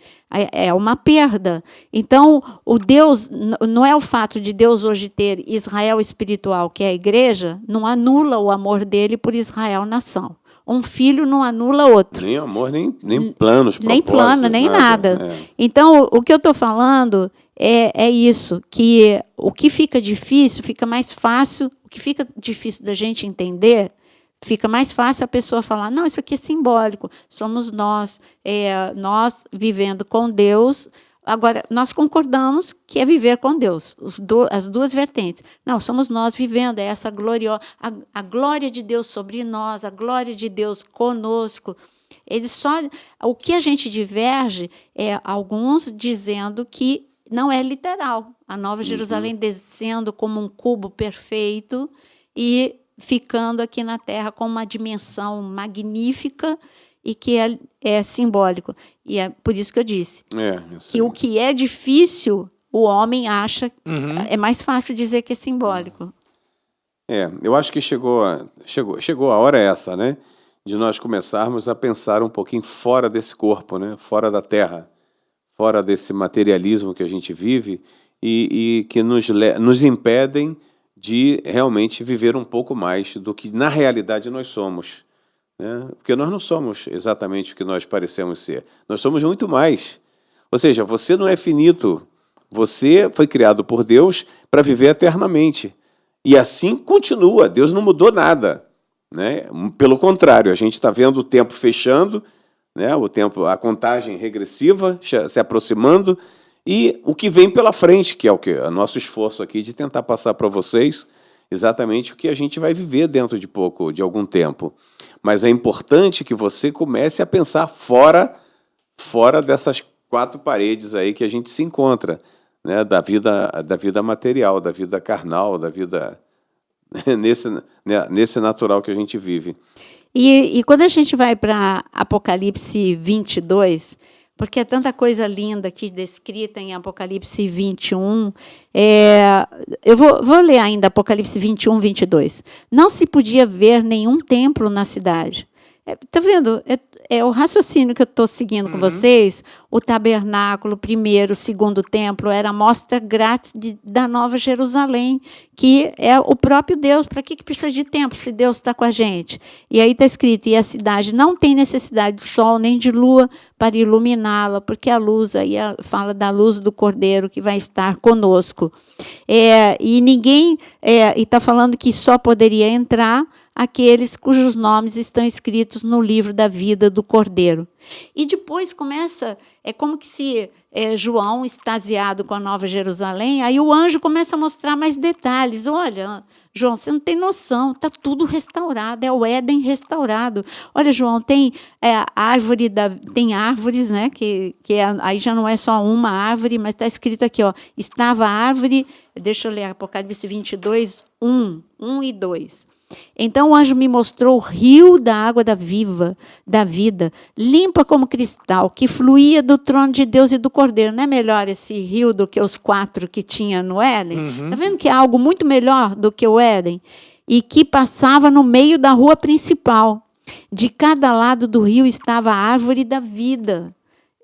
É uma perda. Então, o Deus, não é o fato de Deus hoje ter Israel espiritual, que é a igreja, não anula o amor dele por Israel nação. Um filho não anula outro. Nem amor, nem planos, nem plano, nem nada. Então, o que eu estou falando é isso, que o que fica difícil, fica mais fácil, o que fica difícil da gente entender, fica mais fácil a pessoa falar, não, isso aqui é simbólico, somos nós, nós vivendo com Deus. Agora, nós concordamos que é viver com Deus, as duas vertentes. Não, somos nós vivendo, é essa a glória de Deus sobre nós, a glória de Deus conosco. O que a gente diverge é alguns dizendo que não é literal. A Nova Jerusalém descendo como um cubo perfeito e ficando aqui na Terra com uma dimensão magnífica e que é simbólico. E é por isso que eu disse que o que é difícil, o homem acha, é mais fácil dizer que é simbólico. Eu acho que chegou a hora essa, né? De nós começarmos a pensar um pouquinho fora desse corpo, né? Fora da Terra, fora desse materialismo que a gente vive e que nos impedem de realmente viver um pouco mais do que na realidade nós somos. Né? Porque nós não somos exatamente o que nós parecemos ser. Nós somos muito mais. Ou seja, você não é finito. Você foi criado por Deus para viver eternamente. E assim continua. Deus não mudou nada. Né? Pelo contrário, a gente está vendo o tempo fechando, né? A contagem regressiva se aproximando, e o que vem pela frente, que é o nosso esforço aqui de tentar passar para vocês exatamente o que a gente vai viver dentro de algum tempo. Mas é importante que você comece a pensar fora dessas 4 paredes aí que a gente se encontra, né? Da vida material, da vida carnal, da vida nesse natural que a gente vive. E quando a gente vai para Apocalipse 22, porque é tanta coisa linda aqui descrita em Apocalipse 21, eu vou ler ainda Apocalipse 21, 22. Não se podia ver nenhum templo na cidade. Está vendo? É o raciocínio que eu estou seguindo com vocês. O tabernáculo, o primeiro, o segundo templo, era a mostra grátis da Nova Jerusalém, que é o próprio Deus. Para que precisa de templo se Deus está com a gente? E aí está escrito, e a cidade não tem necessidade de sol nem de lua para iluminá-la, porque a luz, aí fala da luz do Cordeiro que vai estar conosco. E ninguém, e está falando que só poderia entrar aqueles cujos nomes estão escritos no livro da vida do Cordeiro. E depois começa, é como que se João, extasiado com a Nova Jerusalém, aí o anjo começa a mostrar mais detalhes. Olha, João, você não tem noção, está tudo restaurado, é o Éden restaurado. Olha, João, tem tem árvores, né? Aí já não é só uma árvore, mas está escrito aqui, estava a árvore, deixa eu ler Apocalipse 22, 1 e 2. Então o anjo me mostrou o rio da água da vida, limpa como cristal, que fluía do trono de Deus e do Cordeiro. Não é melhor esse rio do que os 4 que tinha no Éden? Está vendo que é algo muito melhor do que o Éden? E que passava no meio da rua principal. De cada lado do rio estava a árvore da vida.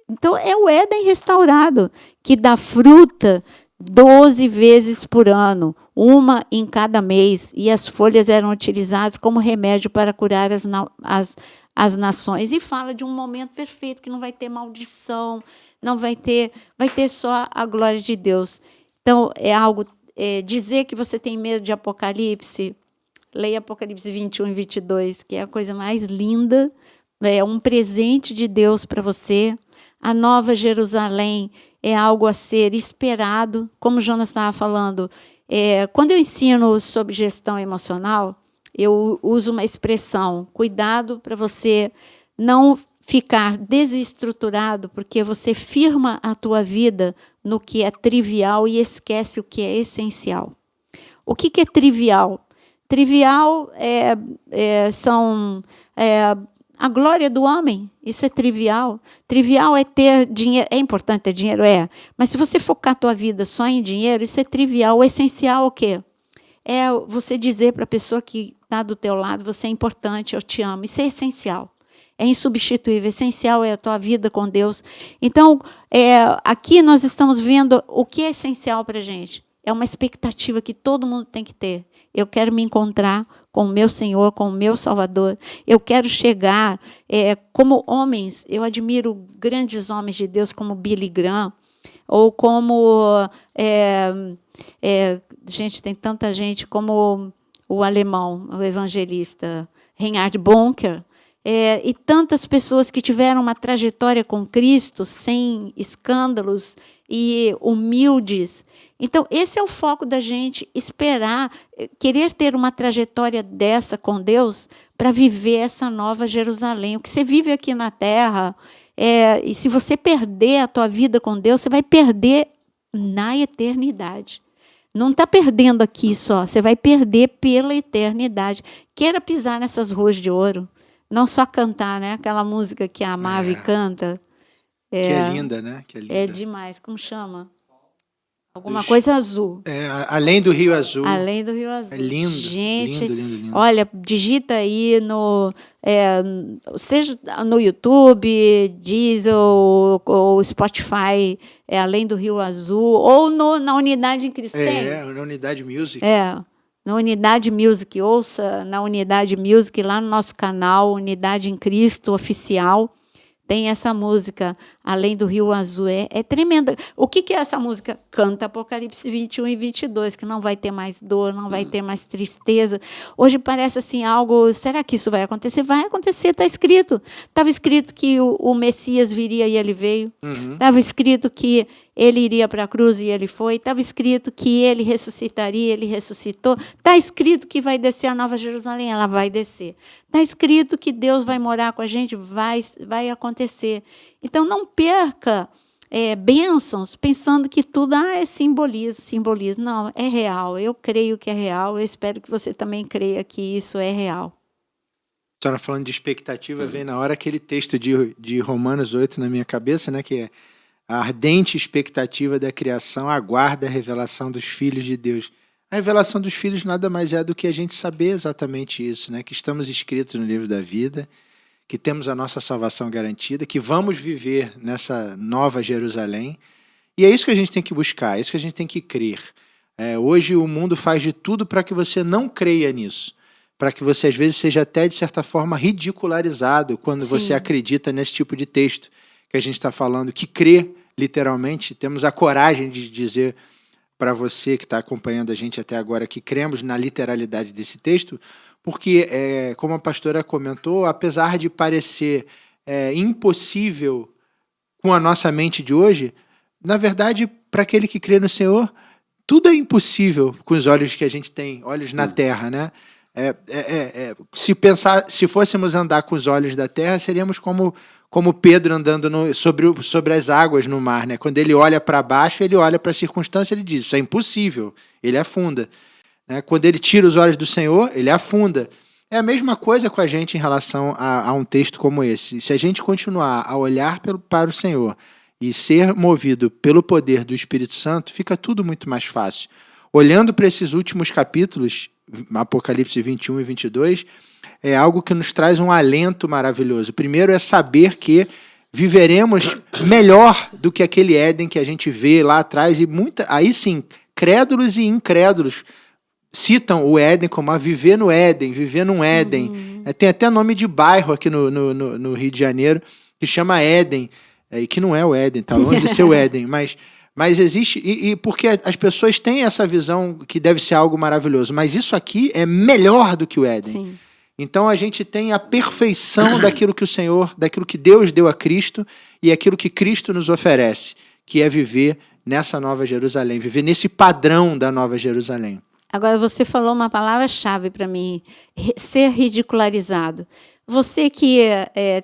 Então é o Éden restaurado, que dá fruta 12 vezes por ano, uma em cada mês, e as folhas eram utilizadas como remédio para curar as nações. E fala de um momento perfeito, que não vai ter maldição, não vai ter só a glória de Deus. Então, dizer que você tem medo de Apocalipse, leia Apocalipse 21 e 22, que é a coisa mais linda, é um presente de Deus para você. A Nova Jerusalém é algo a ser esperado, como o Jonas estava falando. Quando eu ensino sobre gestão emocional, eu uso uma expressão, cuidado para você não ficar desestruturado, porque você firma a tua vida no que é trivial e esquece o que é essencial. O que é trivial? Trivial são a glória do homem, isso é trivial. Trivial é ter dinheiro, é importante ter dinheiro, mas se você focar a tua vida só em dinheiro, isso é trivial. O essencial é o quê? É você dizer para a pessoa que está do teu lado, você é importante, eu te amo. Isso é essencial, é insubstituível. Essencial é a tua vida com Deus. Então, aqui nós estamos vendo o que é essencial para a gente. É uma expectativa que todo mundo tem que ter. Eu quero me encontrar com o meu Senhor, com o meu Salvador. Eu quero chegar, como homens, eu admiro grandes homens de Deus como Billy Graham, ou como gente, tem tanta gente como o alemão, o evangelista Reinhard Bonker, e tantas pessoas que tiveram uma trajetória com Cristo sem escândalos e humildes. Então, esse é o foco da gente, esperar, querer ter uma trajetória dessa com Deus para viver essa nova Jerusalém. O que você vive aqui na Terra, e se você perder a tua vida com Deus, você vai perder na eternidade. Não está perdendo aqui só, você vai perder pela eternidade. Queira pisar nessas ruas de ouro, não só cantar, né? Aquela música que a Mavi canta. Que é linda, né? Que é linda. É demais. Como chama? Alguma coisa azul. Além do Rio Azul. Além do Rio Azul. É lindo. Gente, lindo. Olha, digita aí seja no YouTube, Deezer ou Spotify, Além do Rio Azul, ou na Unidade em Cristo. Na Unidade Music. Na Unidade Music, ouça na Unidade Music, lá no nosso canal, Unidade em Cristo Oficial. Tem essa música, Além do Rio Azul. É tremenda. O que é essa música? Canta Apocalipse 21 e 22, que não vai ter mais dor, não vai ter mais tristeza. Hoje parece assim algo, será que isso vai acontecer? Vai acontecer, está escrito. Estava escrito que o Messias viria e ele veio. Estava escrito que ele iria para a cruz e ele foi. Estava escrito que ele ressuscitaria, ele ressuscitou. Está escrito que vai descer a Nova Jerusalém, ela vai descer. Está escrito que Deus vai morar com a gente, vai acontecer. Então, não perca bênçãos pensando que tudo é simbolismo. Não, é real. Eu creio que é real. Eu espero que você também creia que isso é real. A senhora falando de expectativa, vem na hora aquele texto de Romanos 8 na minha cabeça, né, que é a ardente expectativa da criação aguarda a revelação dos filhos de Deus. A revelação dos filhos nada mais é do que a gente saber exatamente isso, né? Que estamos escritos no livro da vida, que temos a nossa salvação garantida, que vamos viver nessa nova Jerusalém. E é isso que a gente tem que buscar, é isso que a gente tem que crer. Hoje o mundo faz de tudo para que você não creia nisso, para que você às vezes seja até de certa forma ridicularizado quando você acredita nesse tipo de texto que a gente está falando, que crê literalmente. Temos a coragem de dizer para você que está acompanhando a gente até agora que cremos na literalidade desse texto, porque, como a pastora comentou, apesar de parecer impossível com a nossa mente de hoje, na verdade, para aquele que crê no Senhor, tudo é impossível com os olhos que a gente tem, olhos na terra, né? Se fôssemos andar com os olhos da terra, seríamos como Pedro andando sobre as águas no mar, né? Quando ele olha para baixo, ele olha para a circunstância, ele diz, isso é impossível, ele afunda. Né? Quando ele tira os olhos do Senhor, ele afunda. É a mesma coisa com a gente em relação a um texto como esse. Se a gente continuar a olhar para o Senhor e ser movido pelo poder do Espírito Santo, fica tudo muito mais fácil. Olhando para esses últimos capítulos, Apocalipse 21 e 22, é algo que nos traz um alento maravilhoso. Primeiro é saber que viveremos melhor do que aquele Éden que a gente vê lá atrás. E aí sim, crédulos e incrédulos citam o Éden como a viver no Éden, viver num Éden. Tem até nome de bairro aqui no Rio de Janeiro que chama Éden, e que não é o Éden, está longe de ser o Éden, mas existe, e porque as pessoas têm essa visão que deve ser algo maravilhoso, mas isso aqui é melhor do que o Éden. Sim. Então a gente tem a perfeição daquilo que o Senhor, daquilo que Deus deu a Cristo e aquilo que Cristo nos oferece, que é viver nessa nova Jerusalém, viver nesse padrão da nova Jerusalém. Agora você falou uma palavra-chave para mim, ser ridicularizado. Você que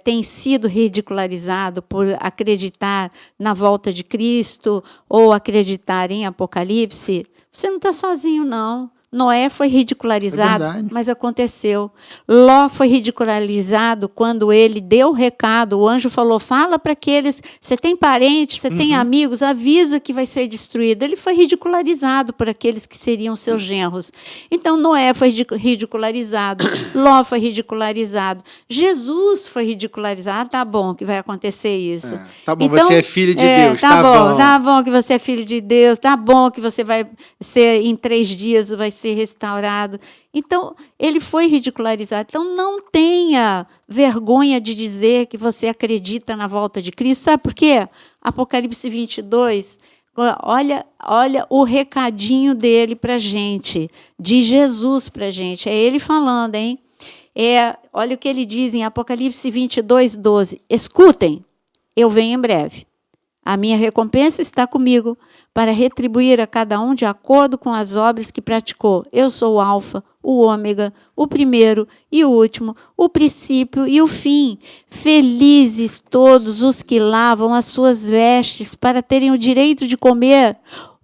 tem sido ridicularizado por acreditar na volta de Cristo ou acreditar em Apocalipse, você não está sozinho, não. Noé foi ridicularizado, mas aconteceu. Ló foi ridicularizado quando ele deu o recado. O anjo falou, fala para aqueles, você tem parentes, você tem amigos, avisa que vai ser destruído. Ele foi ridicularizado por aqueles que seriam seus genros. Então, Noé foi ridicularizado, Ló foi ridicularizado, Jesus foi ridicularizado. Tá bom que vai acontecer isso. Tá bom, então, você é filho de Deus. Tá bom que você é filho de Deus, tá bom que você vai ser, em 3 dias, vai ser restaurado. Então, ele foi ridicularizado. Então, não tenha vergonha de dizer que você acredita na volta de Cristo. Sabe por quê? Apocalipse 22, olha o recadinho dele para a gente, de Jesus para a gente. É ele falando, hein? Olha o que ele diz em Apocalipse 22, 12. Escutem, eu venho em breve. A minha recompensa está comigo, para retribuir a cada um de acordo com as obras que praticou. Eu sou o Alfa, o Ômega, o primeiro e o último, o princípio e o fim. Felizes todos os que lavam as suas vestes, para terem o direito de comer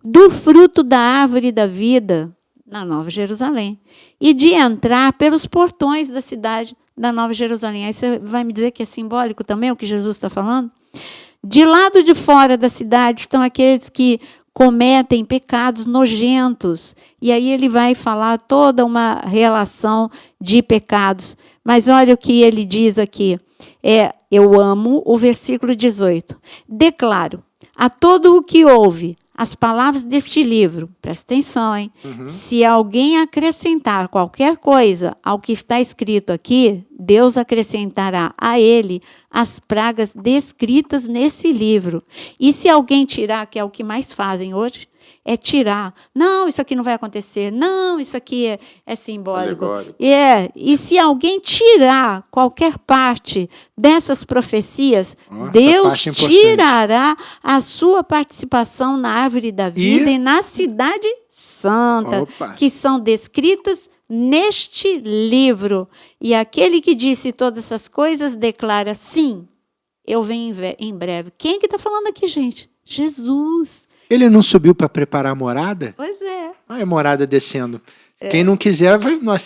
do fruto da árvore da vida, na Nova Jerusalém, e de entrar pelos portões da cidade da Nova Jerusalém. Aí você vai me dizer que é simbólico também o que Jesus está falando? De lado de fora da cidade estão aqueles que cometem pecados nojentos. E aí ele vai falar toda uma relação de pecados. Mas olha o que ele diz aqui. Eu amo o versículo 18. Declaro a todo o que ouve as palavras deste livro, presta atenção, hein? Se alguém acrescentar qualquer coisa ao que está escrito aqui, Deus acrescentará a ele as pragas descritas nesse livro. E se alguém tirar, que é o que mais fazem hoje, é tirar. Não, isso aqui não vai acontecer. Não, isso aqui é simbólico. E se alguém tirar qualquer parte dessas profecias, Deus tirará a sua participação na árvore da vida e na cidade santa, que são descritas neste livro. E aquele que disse todas essas coisas declara, sim, eu venho em breve. Quem que está falando aqui, gente? Jesus. Ele não subiu para preparar a morada? Pois é. Olha a morada descendo. Quem não quiser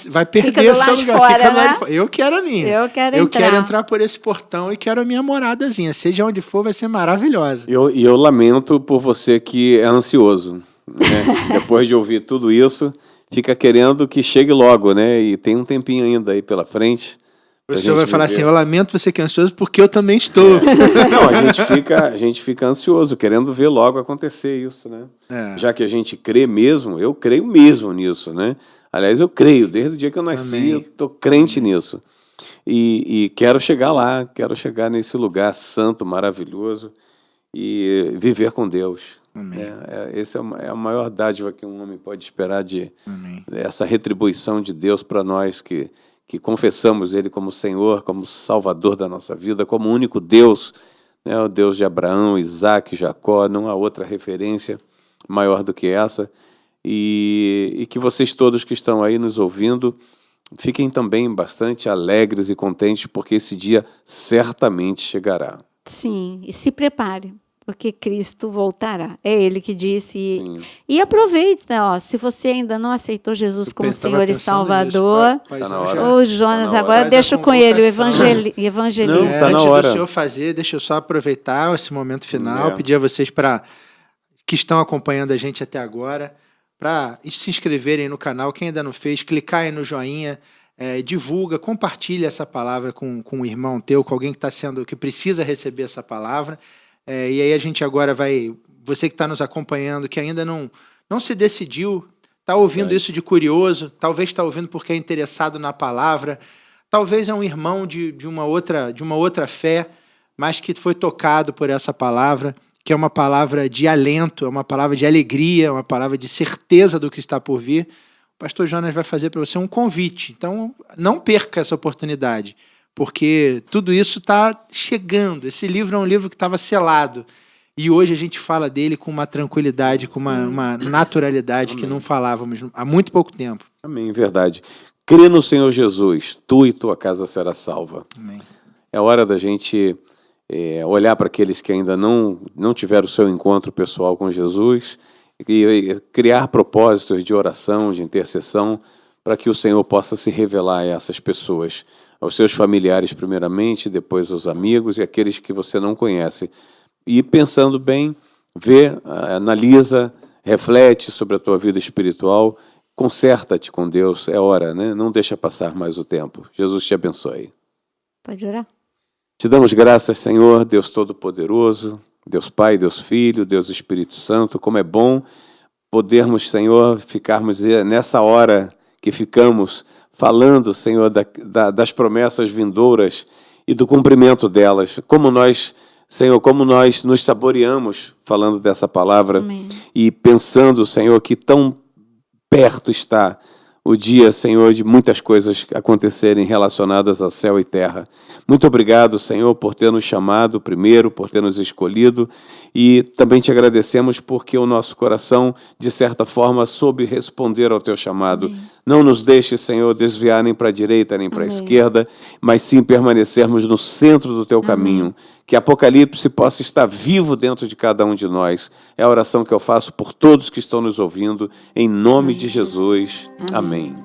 vai perder seu lugar. Fora, Fica né? de fora. Eu quero a minha. Eu quero entrar por esse portão e quero a minha moradazinha. Seja onde for, vai ser maravilhosa. Eu lamento por você que é ansioso, né? Depois de ouvir tudo isso, fica querendo que chegue logo, né? E tem um tempinho ainda aí pela frente. O senhor vai falar assim, eu lamento você que é ansioso, porque eu também estou. Não, a gente fica ansioso, querendo ver logo acontecer isso, né? Já que a gente crê mesmo, eu creio mesmo nisso, né? Aliás, eu creio, desde o dia que eu nasci, eu estou crente nisso. E quero chegar lá, quero chegar nesse lugar santo, maravilhoso, e viver com Deus. Essa é a maior dádiva que um homem pode esperar essa retribuição de Deus para nós que confessamos Ele como Senhor, como Salvador da nossa vida, como único Deus, né? O Deus de Abraão, Isaac, Jacó, não há outra referência maior do que essa. E que vocês todos que estão aí nos ouvindo, fiquem também bastante alegres e contentes, porque esse dia certamente chegará. Sim, e se prepare, porque Cristo voltará. É Ele que disse. E aproveite, né, se você ainda não aceitou Jesus como Senhor e Salvador, o Jonas, agora deixa com ele, o evangelista. Não, tá na hora. Antes do senhor fazer, deixa eu só aproveitar esse momento final, pedir a vocês que estão acompanhando a gente até agora, para se inscreverem no canal, quem ainda não fez, clicar aí no joinha, divulga, compartilha essa palavra com um irmão teu, com alguém que precisa receber essa palavra. E aí a gente agora você que está nos acompanhando, que ainda não se decidiu, está ouvindo isso de curioso, talvez está ouvindo porque é interessado na palavra, talvez é um irmão de uma outra fé, mas que foi tocado por essa palavra, que é uma palavra de alento, é uma palavra de alegria, é uma palavra de certeza do que está por vir. O pastor Jonas vai fazer para você um convite, então não perca essa oportunidade, porque tudo isso está chegando. Esse livro é um livro que estava selado, e hoje a gente fala dele com uma tranquilidade, com uma naturalidade que não falávamos há muito pouco tempo. Amém, verdade. Crê no Senhor Jesus, tu e tua casa será salva. Amém. É hora da gente olhar para aqueles que ainda não tiveram o seu encontro pessoal com Jesus e criar propósitos de oração, de intercessão, para que o Senhor possa se revelar a essas pessoas, aos seus familiares primeiramente, depois aos amigos e aqueles que você não conhece. E pensando bem, vê, analisa, reflete sobre a tua vida espiritual, conserta-te com Deus, é hora, né? Não deixa passar mais o tempo. Jesus te abençoe. Pode orar? Te damos graças, Senhor, Deus Todo-Poderoso, Deus Pai, Deus Filho, Deus Espírito Santo, como é bom podermos, Senhor, ficarmos nessa hora que ficamos falando, Senhor, das promessas vindouras e do cumprimento delas. Como nós, Senhor, como nós nos saboreamos falando dessa palavra. Amém. E pensando, Senhor, que tão perto está o dia, Senhor, de muitas coisas acontecerem relacionadas a céu e terra. Muito obrigado, Senhor, por ter nos chamado primeiro, por ter nos escolhido, e também te agradecemos porque o nosso coração, de certa forma, soube responder ao teu chamado. Amém. Não nos deixe, Senhor, desviar nem para a direita nem para a Amém. esquerda, mas sim permanecermos no centro do teu caminho. Que Apocalipse possa estar vivo dentro de cada um de nós. É a oração que eu faço por todos que estão nos ouvindo, em nome de Jesus. Amém.